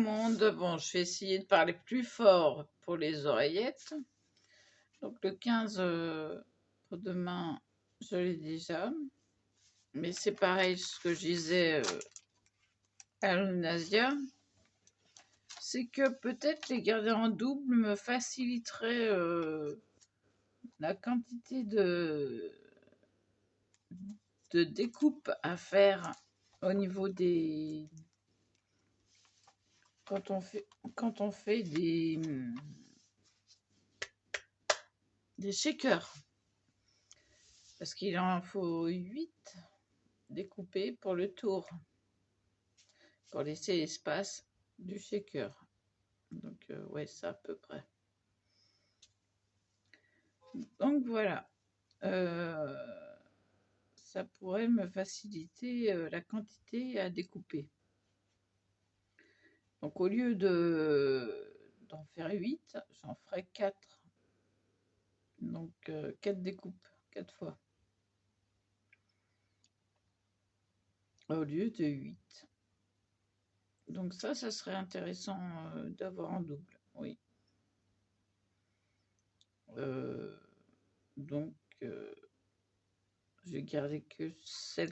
monde. Bon, je vais essayer de parler plus fort pour les oreillettes. Donc le 15 pour demain, je l'ai déjà. Mais c'est pareil, ce que je disais à Lunasia, c'est que peut-être les garder en double me faciliterait la quantité de découpe à faire au niveau des... Quand on fait des shakers. Parce qu'il en faut 8 découpés pour le tour. Pour laisser l'espace du shaker. Donc, ouais, ça à peu près. Donc, voilà. Ça pourrait me faciliter la quantité à découper. Donc, au lieu d'en faire 8, j'en ferai 4. Donc, 4 découpes, 4 fois. Au lieu de 8. Donc ça serait intéressant d'avoir en double, oui. Donc, je vais garder que ceux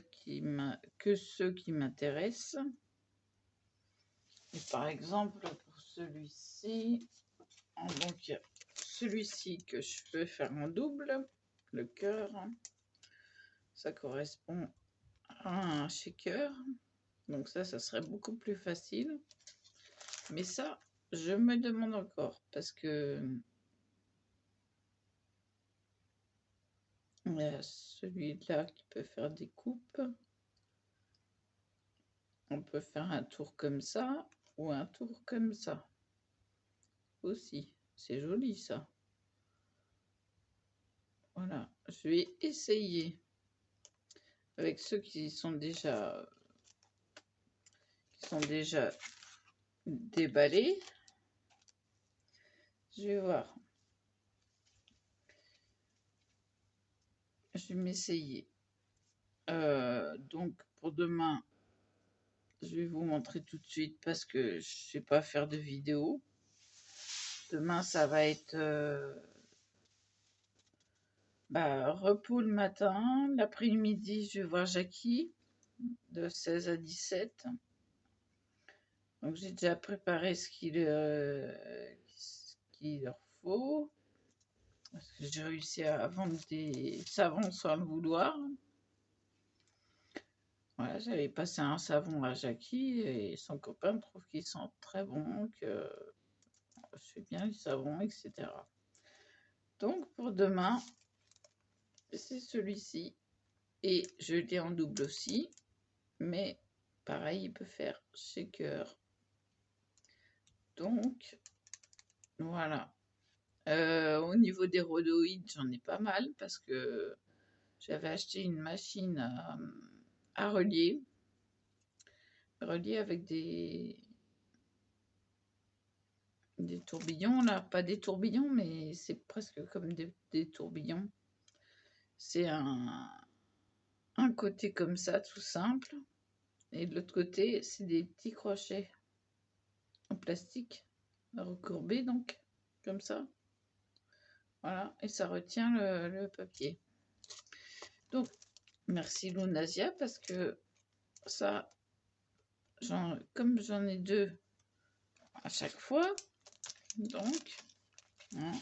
qui m'intéressent. Et par exemple, pour celui-ci, donc celui-ci que je peux faire en double, le cœur, ça correspond à un shaker. Donc ça serait beaucoup plus facile. Mais ça, je me demande encore parce que il y a celui-là qui peut faire des coupes. On peut faire un tour comme ça ou un tour comme ça aussi. C'est joli ça. Voilà, je vais essayer avec ceux qui sont déjà déballés. Je vais voir. Je vais m'essayer. Donc pour demain, je vais vous montrer tout de suite parce que je ne sais pas faire de vidéo. Demain, ça va être repos le matin. L'après-midi, je vais voir Jackie de 16 à 17. Donc j'ai déjà préparé ce qu'il leur faut. Parce que j'ai réussi à vendre des savons sans le vouloir. Voilà, j'avais passé un savon à Jackie et son copain trouve qu'il sent très bon, que je fais bien les savons, etc. Donc pour demain, c'est celui-ci. Et je l'ai en double aussi. Mais pareil, il peut faire shaker. Donc, voilà. Au niveau des rhodoïdes, j'en ai pas mal parce que j'avais acheté une machine à relier avec des tourbillons, là. Pas des tourbillons, mais c'est presque comme des tourbillons. C'est un côté comme ça, tout simple. Et de l'autre côté, c'est des petits crochets en plastique, recourbés donc, comme ça. Voilà, et ça retient le papier. Donc, merci Lunasia, parce que ça, comme j'en ai 2 à chaque fois, donc, hein,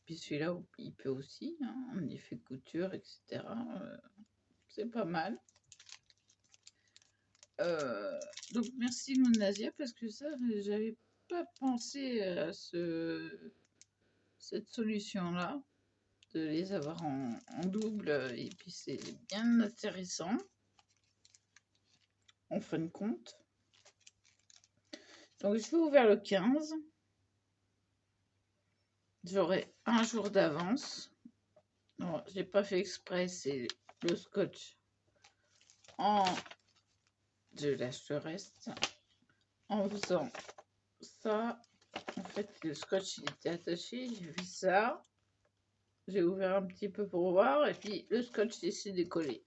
puis celui-là, il peut aussi, hein, en effet couture, etc. C'est pas mal. Donc, merci Lunasia, parce que ça, j'avais pas pensé à cette solution-là, de les avoir en double, et puis c'est bien intéressant, en fin de compte. Donc, je vais ouvrir le 15. J'aurai un jour d'avance. Non, j'ai pas fait exprès, c'est le scotch je lâche le reste. En faisant ça, en fait, le scotch il était attaché, j'ai vu ça. J'ai ouvert un petit peu pour voir, et puis le scotch s'est décollé.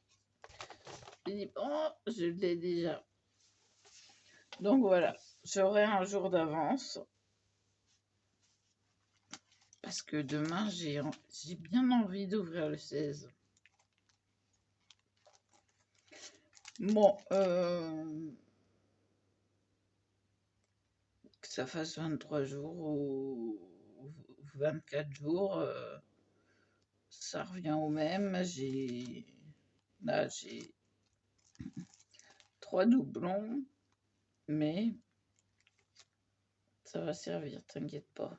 J'ai dit, oh, je l'ai déjà. Donc voilà, j'aurai un jour d'avance parce que demain, j'ai bien envie d'ouvrir le 16. Bon, que ça fasse 23 jours ou 24 jours, ça revient au même. Là, j'ai 3 doublons, mais ça va servir, t'inquiète pas.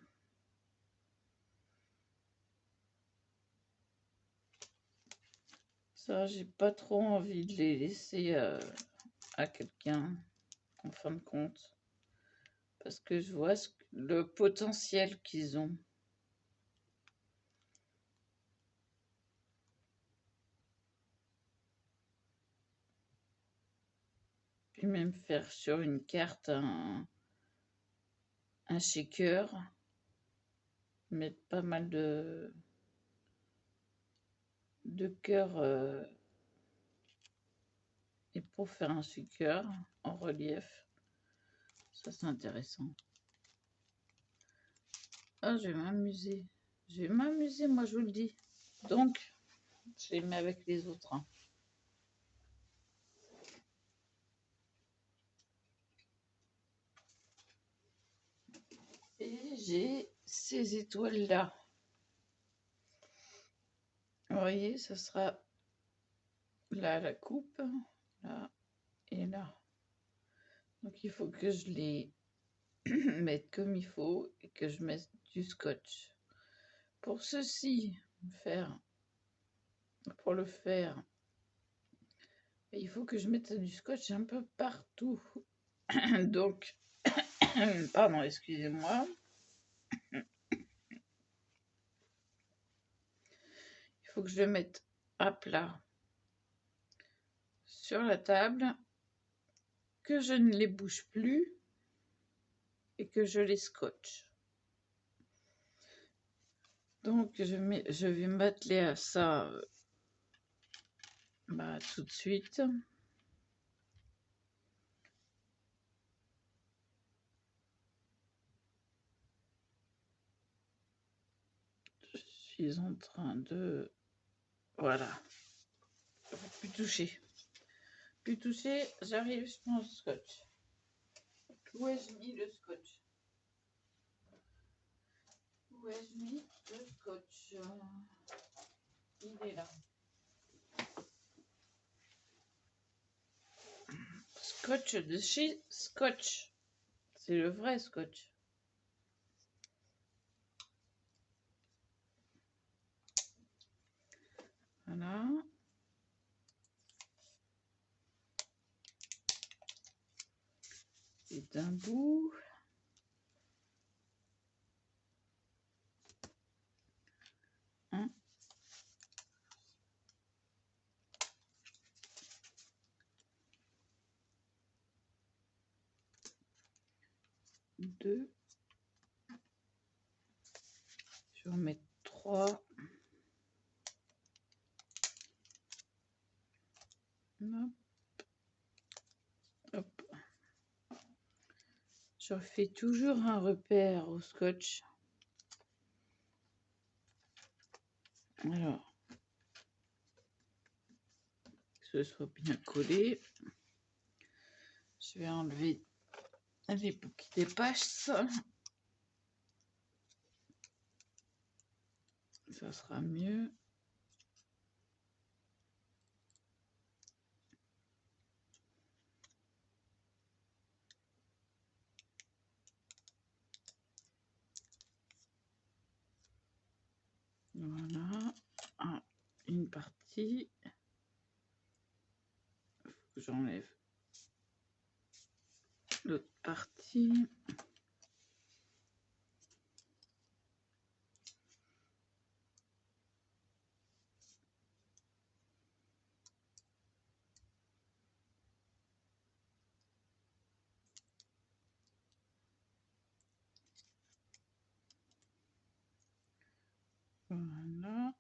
Ça, j'ai pas trop envie de les laisser à quelqu'un, en fin de compte, parce que je vois le potentiel qu'ils ont. Puis même faire sur une carte un shaker, mettre pas mal de cœurs et pour faire un shaker en relief. Ça, c'est intéressant. Ah, je vais m'amuser. Je vais m'amuser, moi, je vous le dis. Donc, je les mets avec les autres. Hein. Et j'ai ces étoiles-là. Vous voyez, ça sera là la coupe, là et là. Donc, il faut que je les mette comme il faut et que je mette du scotch. Pour ceci, pour le faire, il faut que je mette du scotch un peu partout. Donc, pardon, excusez-moi. Il faut que je le mette à plat sur la table, que je ne les bouge plus et que je les scotche. Donc, je vais m'atteler à ça tout de suite. Je suis en train de... Voilà. Plus toucher. Plus toucher, j'arrive, je prends le scotch. Où ai-je mis le scotch? Où ai-je mis le scotch? Il est là. Scotch de chez Scotch. C'est le vrai scotch. Voilà. Et d'un bout. Un. Deux. Je vais en mettre 3. Hop. Hop. Je fais toujours un repère au scotch. Alors, que ce soit bien collé. Je vais enlever les petites épaches. Ça sera mieux. Voilà. Une partie. J'enlève l'autre partie. Voilà.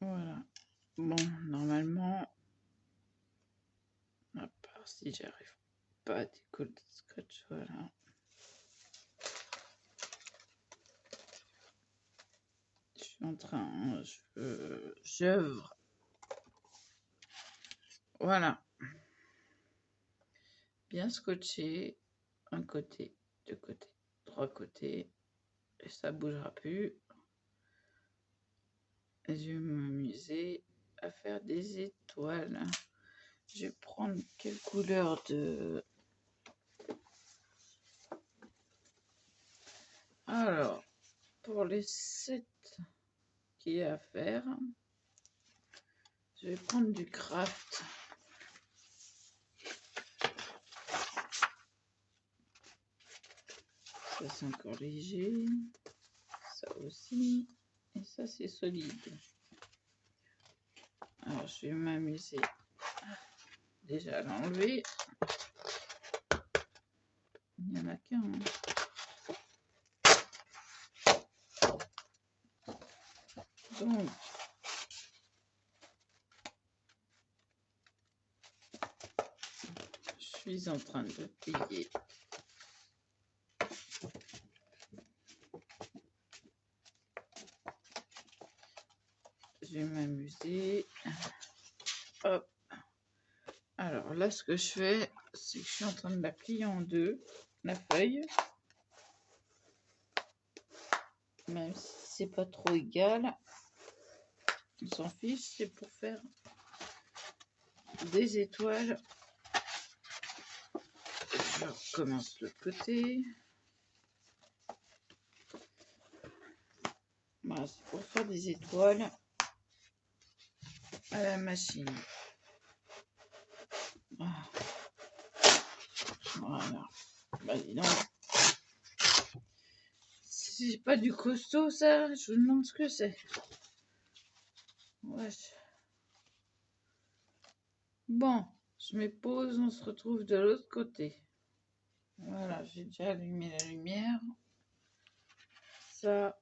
Voilà. Bon, normalement, si j'arrive pas à décoller le scotch, voilà. Je suis en train, j'œuvre. Voilà. Bien scotché, un côté, deux côtés, trois côtés, et ça bougera plus. Et je vais m'amuser à faire des étoiles. Je vais prendre quelle couleur de... Alors, pour les 7 qu'il y a à faire, je vais prendre du craft. Ça c'est encore léger, ça aussi, et ça c'est solide. Alors je vais m'amuser déjà à l'enlever. Il n'y en a qu'un. Donc, je suis en train de plier. Je vais m'amuser. Hop. Alors là, ce que je fais, c'est que je suis en train de la plier en deux, la feuille. Même si c'est pas trop égal, on s'en fiche, c'est pour faire des étoiles. Je recommence de l'autre côté. Voilà, c'est pour faire des étoiles à la machine. Voilà. Bah, dis donc. Si c'est pas du costaud, ça, je vous demande ce que c'est. Ouais. Bon, je me pose, on se retrouve de l'autre côté. Voilà, j'ai déjà allumé la lumière. Ça,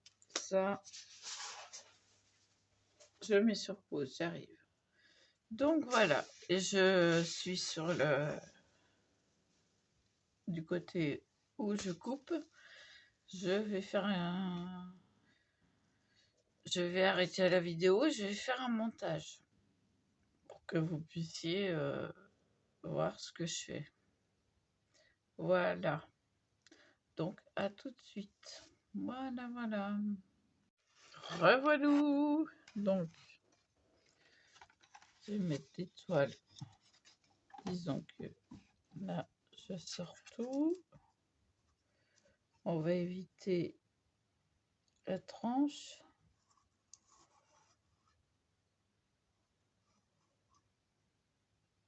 je mets sur pause, j'arrive. Donc voilà, et je suis sur du côté où je coupe. Je vais faire je vais arrêter la vidéo, je vais faire un montage pour que vous puissiez voir ce que je fais. Voilà. Donc à tout de suite. Voilà, voilà. Revoilà. Donc, je vais mettre l'étoile. Disons que là, je sors tout. On va éviter la tranche.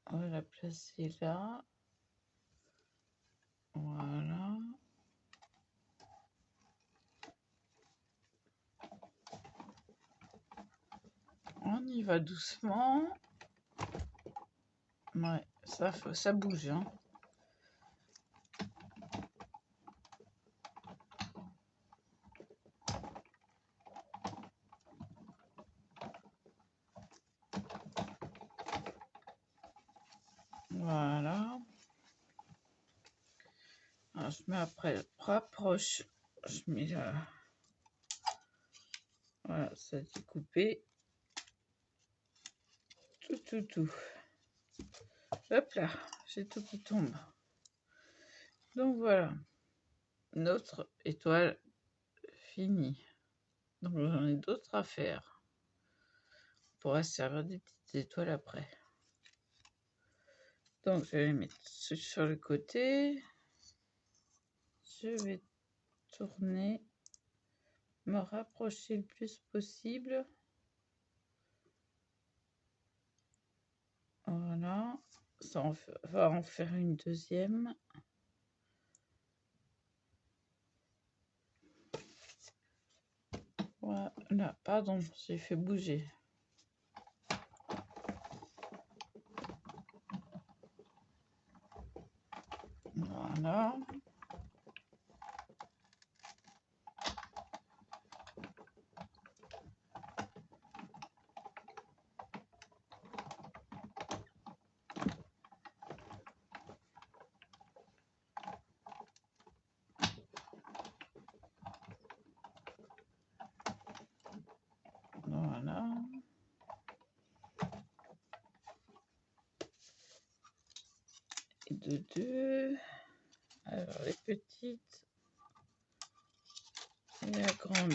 On va la placer là. Voilà. On y va doucement. Ouais, ça bouge, hein. Voilà. Alors, je mets après, rapproche. Je mets là. Voilà, ça a découpé. Tout. Hop là, j'ai tout qui tombe. Donc voilà, notre étoile finie. Donc j'en ai d'autres à faire. On pourra se servir des petites étoiles après. Donc je vais les mettre sur le côté. Je vais tourner, me rapprocher le plus possible. Voilà, ça va en faire une deuxième. Voilà, pardon, j'ai fait bouger. Voilà. et de 2. Alors les petites et la grande.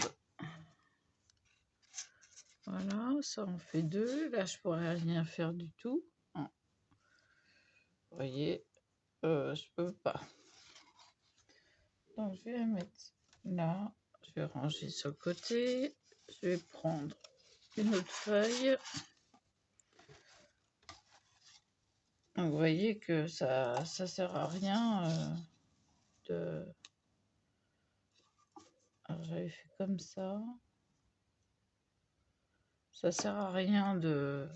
Voilà, ça en fait 2. Là, je pourrais rien faire du tout. Vous voyez, je peux pas. Donc, je vais la mettre là. Je vais ranger sur le côté. Je vais prendre une autre feuille. Donc, vous voyez que ça sert à rien de... Alors, j'avais fait comme ça. Ça sert à rien de...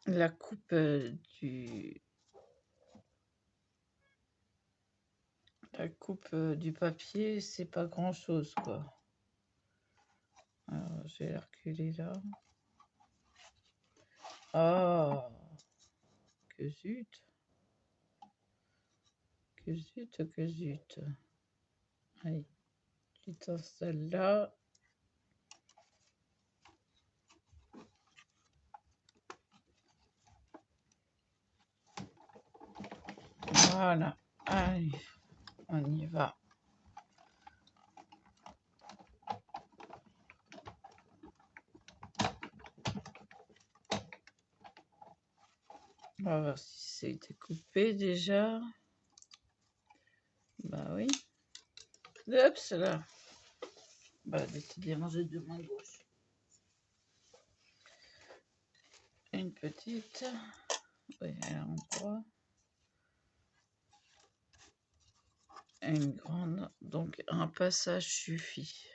La coupe du papier, c'est pas grand chose, quoi. Alors, je vais la reculer là. Ah, que zut. Que zut, que zut. Allez, tu t'installes là. Voilà. Allez, on y va. On va voir si ça a été coupé déjà. Bah oui. Hop, c'est là. Bah, elle était dérangée de main gauche. Une petite. Oui, elle a endroit. Une grande. Donc, un passage suffit.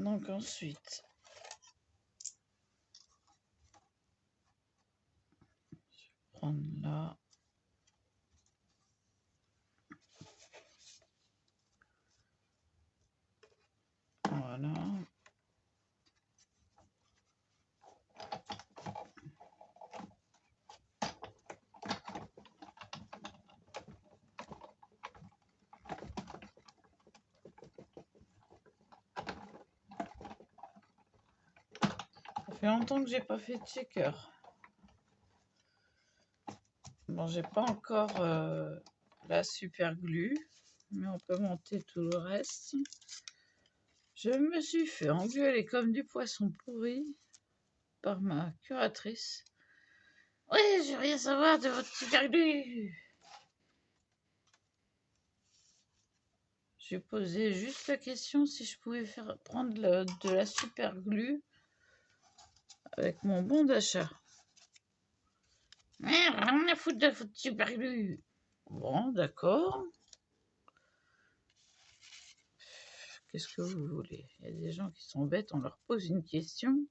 Donc, ensuite, je vais prendre là. Voilà. Ça fait longtemps que j'ai pas fait de checker. Bon, j'ai pas encore la super glue, mais on peut monter tout le reste. Je me suis fait engueuler comme du poisson pourri par ma curatrice. Oui, je veux rien savoir de votre super glue. J'ai posé juste la question si je pouvais prendre de la super glue avec mon bon d'achat. Rien à foutre de votre super glue. Bon, d'accord. Qu'est-ce que vous voulez? Il y a des gens qui sont bêtes, on leur pose une question.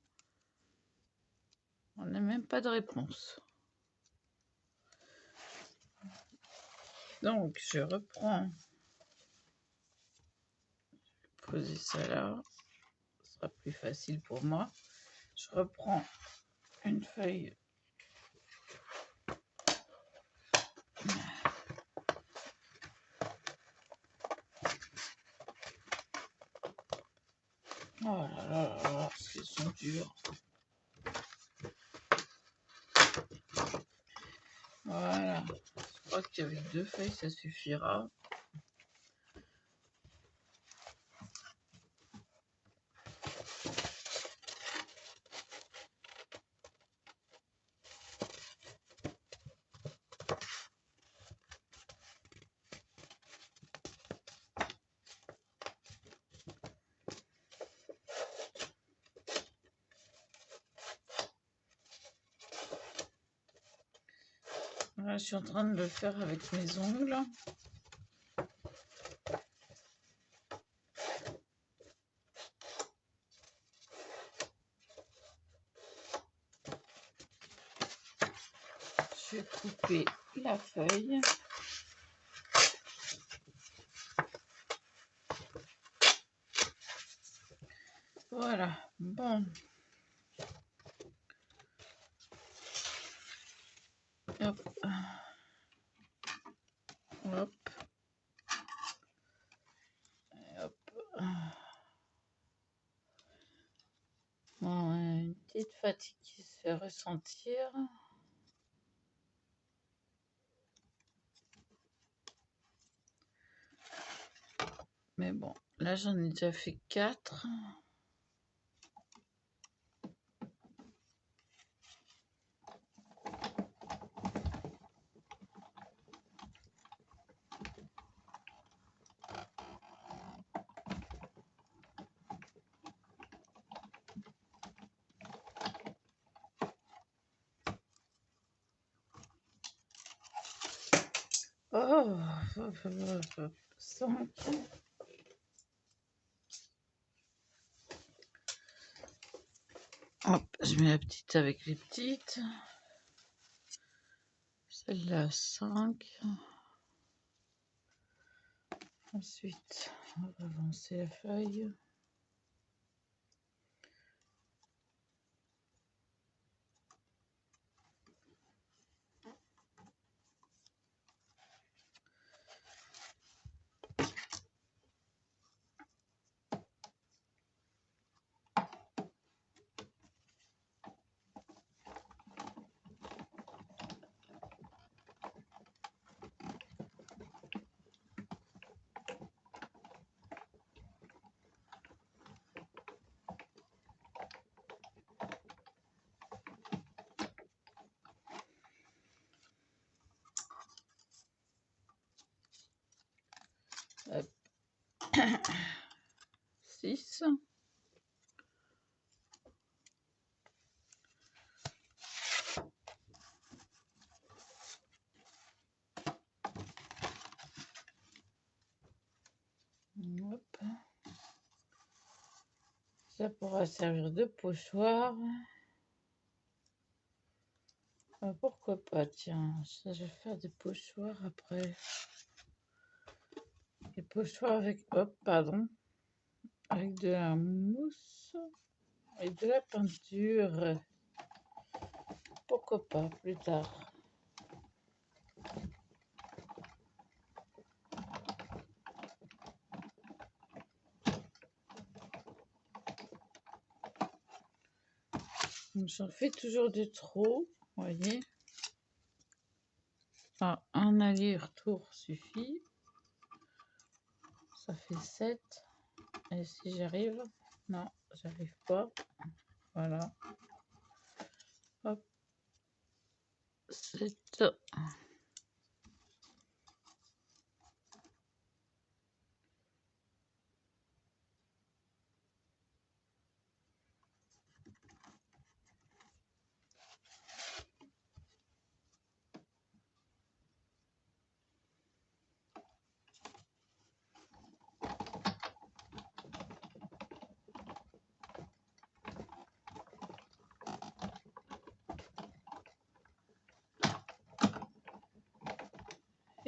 On n'a même pas de réponse. Donc, je reprends. Je vais poser ça là. Ce sera plus facile pour moi. Je reprends une feuille. Oh là là là là, qu'ils sont durs. Voilà. Je crois qu'avec 2 feuilles, ça suffira. Là, je suis en train de le faire avec mes ongles. Je vais couper la feuille. Voilà, bon. Hop. Hop. Hop. Bon, une petite fatigue qui se fait ressentir. Mais bon, là j'en ai déjà fait 4. Oh, 5. Hop, je mets la petite avec les petites. Celle-là, 5. Ensuite, on va avancer la feuille. Hop. 6. Hop. Ça pourra servir de pochoir. Ah, pourquoi pas, tiens, ça, je vais faire des pochoirs après. Des pochoirs avec, hop, pardon, avec de la mousse et de la peinture. Pourquoi pas, plus tard. J'en fais toujours de trop, vous voyez. Ah, un aller-retour suffit. Ça fait 7. Et si j'arrive, non, j'arrive pas. Voilà. Hop. 7.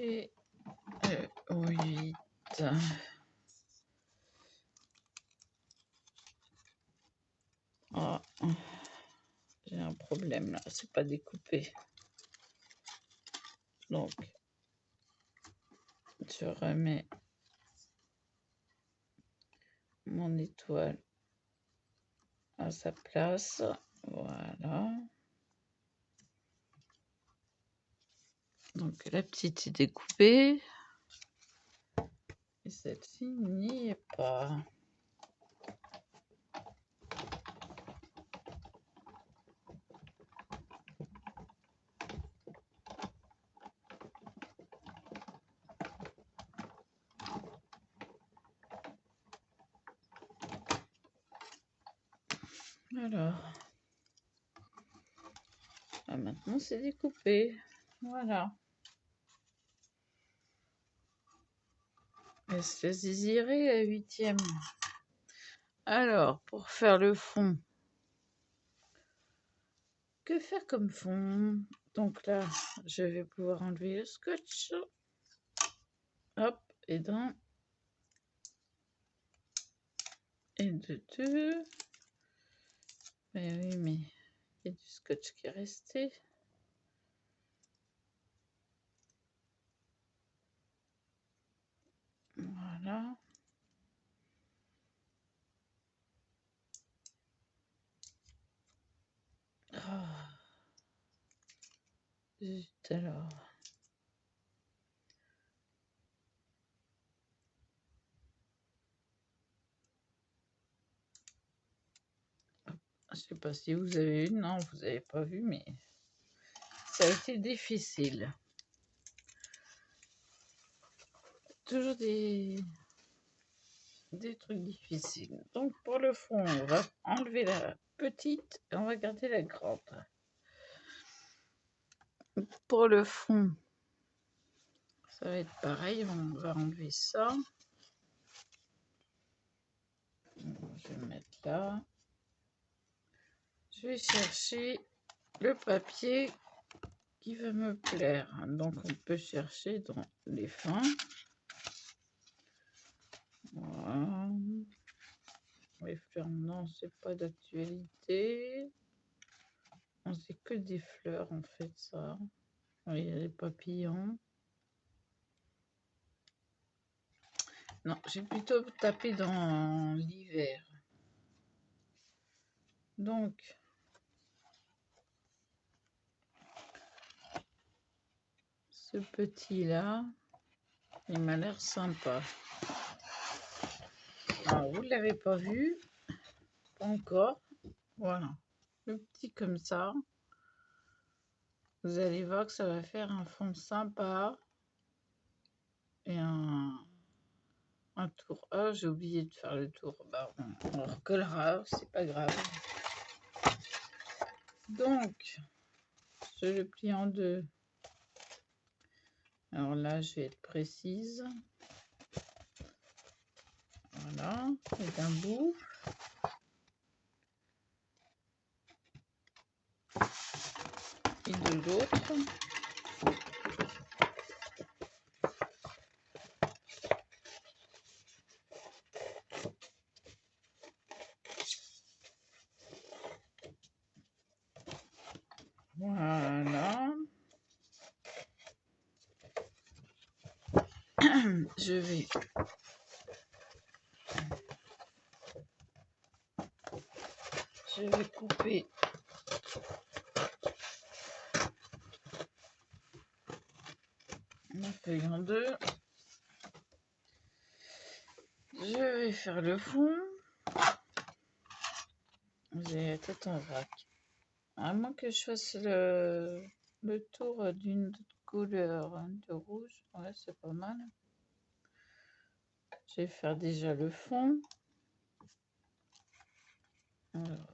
Et 8. Ah, j'ai un problème là, c'est pas découpé. Donc, je remets mon étoile à sa place. Voilà. Donc, la petite est découpée. Et celle-ci n'y est pas. Alors, ah, maintenant c'est découpé. Voilà. Est-ce que désiré la 8e? Alors, pour faire le fond, que faire comme fond? Donc là, je vais pouvoir enlever le scotch. Hop, et d'un. Et de 2. Mais oui, mais il y a du scotch qui est resté. Voilà. Ah, zut alors. Je sais pas si vous avez vu, non, vous avez pas vu, mais ça a été difficile. Toujours des trucs difficiles. Donc pour le fond, on va enlever la petite et on va garder la grande. Pour le fond, ça va être pareil, on va enlever ça. Je vais mettre là. Je vais chercher le papier qui va me plaire. Donc on peut chercher dans les fins. Voilà. Les fleurs, non, c'est pas d'actualité. On sait que des fleurs en fait ça. Il y a les papillons. Non, j'ai plutôt tapé dans l'hiver. Donc, ce petit-là, il m'a l'air sympa. Alors, vous ne l'avez pas vu, pas encore. Voilà, le petit comme ça. Vous allez voir que ça va faire un fond sympa. Et un tour. Ah, j'ai oublié de faire le tour. Bah, on recollera, c'est pas grave. Donc, je le plie en deux. Alors là, je vais être précise. Voilà, et d'un bout. Et de l'autre. Voilà. Je vais couper ma feuille en deux. Je vais faire le fond. J'ai la tête en vrac. À moins que je fasse le tour d'une autre couleur de rouge. Ouais, c'est pas mal. Je vais faire déjà le fond. Alors.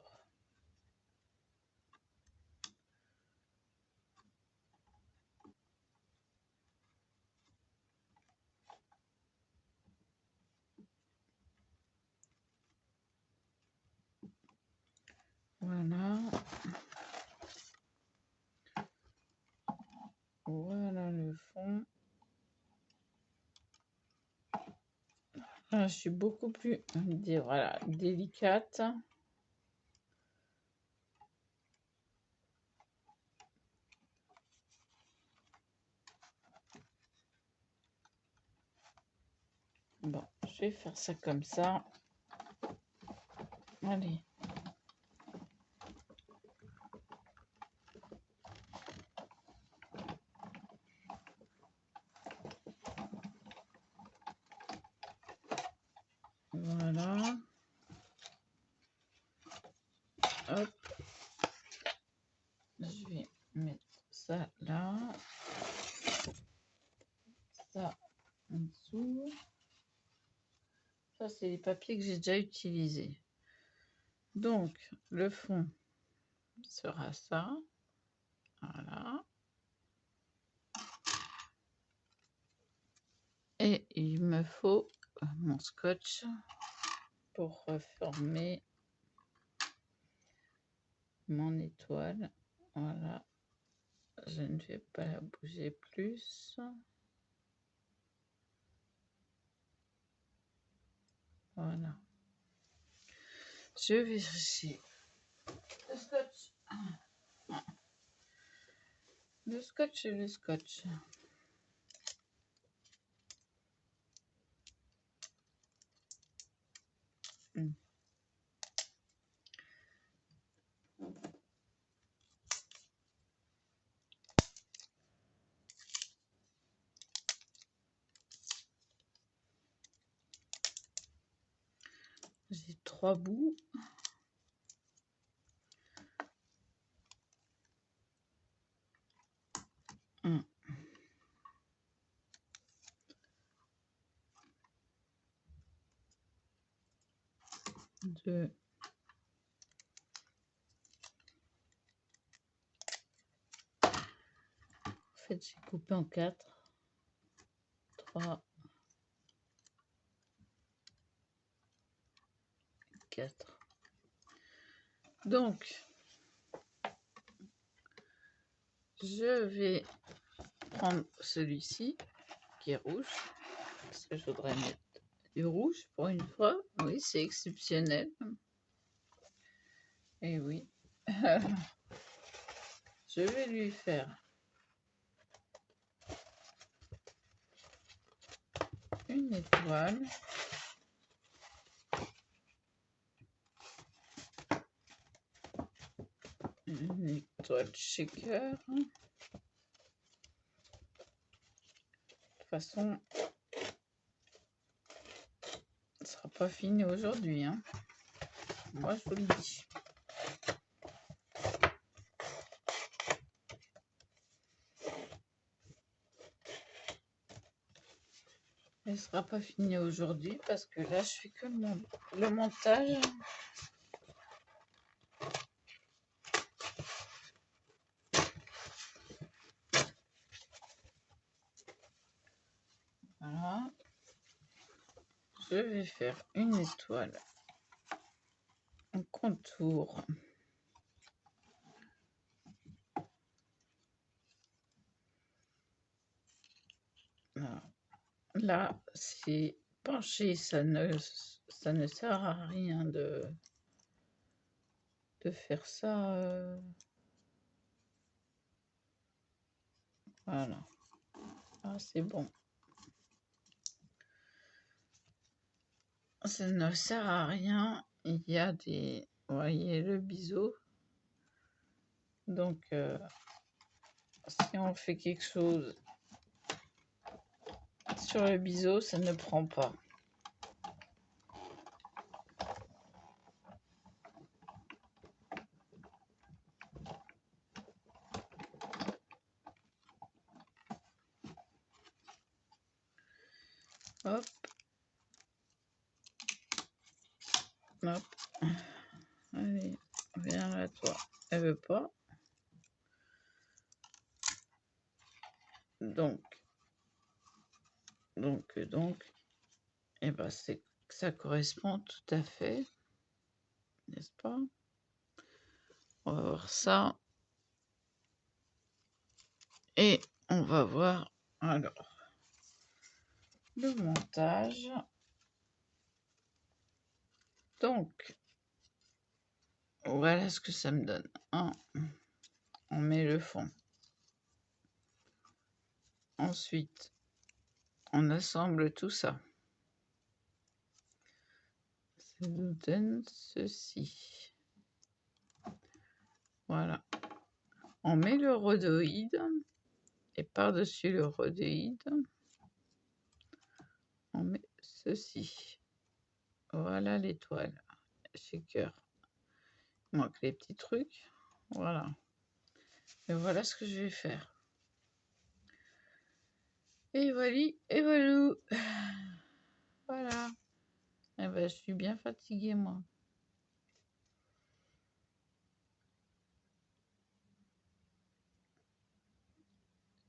Voilà. Voilà le fond. Là, je suis beaucoup plus voilà, délicate. Bon, je vais faire ça comme ça. Allez. Voilà. Hop. Je vais mettre ça là. Ça en dessous. Ça, c'est les papiers que j'ai déjà utilisés. Donc, le fond sera ça. Voilà. Et il me faut mon scotch pour reformer mon étoile. Voilà. Je ne vais pas la bouger plus. Voilà. Je vais chercher le scotch. Le scotch et le scotch. 3 bouts. Un. 2. 7, j'ai coupé en 4. 3. 4. Donc, je vais prendre celui-ci qui est rouge, parce que je voudrais mettre du rouge pour une fois. Oui, c'est exceptionnel. Et oui. Je vais lui faire une étoile. Une étoile shaker. De toute façon, ce sera pas fini aujourd'hui, hein. Moi, je vous le dis. Elle sera pas fini aujourd'hui parce que là, je fais que le montage. Voilà. Je vais faire une étoile en contour. Voilà. Là, c'est penché, ça ne sert à rien de faire ça. Voilà. Ah, c'est bon. Ça ne sert à rien. Il y a des... Vous voyez le biseau. Donc, si on fait quelque chose sur le biseau, ça ne prend pas. Hop. Hop. Allez, viens là, toi. Elle veut pas. Donc, et ben ça correspond tout à fait, n'est-ce pas? On va voir ça. Et on va voir alors le montage. Donc, voilà ce que ça me donne. On met le fond. Ensuite, on assemble tout ça. Ça nous donne ceci. Voilà. On met le rhodoïde. Et par-dessus le rhodoïde, on met ceci. Voilà l'étoile. Shaker. Il manque les petits trucs. Voilà. Et voilà ce que je vais faire. Et voilà, et voilà. Voilà. Eh ben, je suis bien fatiguée, moi.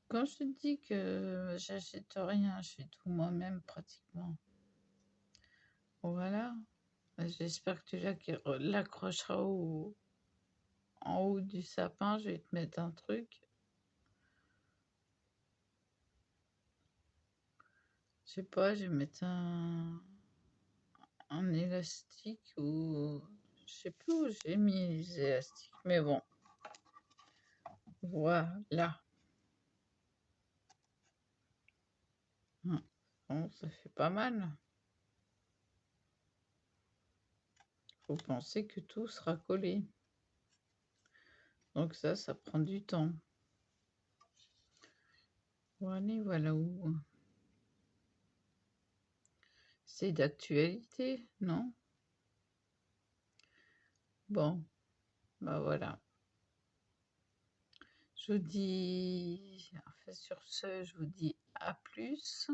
Quand je te dis que j'achète rien, je fais tout moi-même pratiquement. Voilà. J'espère que tu l'accrocheras en haut du sapin. Je vais te mettre un truc. Je sais pas, je vais mettre un élastique ou... Je sais plus où j'ai mis les élastiques, mais bon. Voilà. Bon, ça fait pas mal. Faut penser que tout sera collé. Donc ça prend du temps. Voilà où. C'est d'actualité, non? Bon, bah voilà. Je vous dis, enfin, sur ce, je vous dis à plus.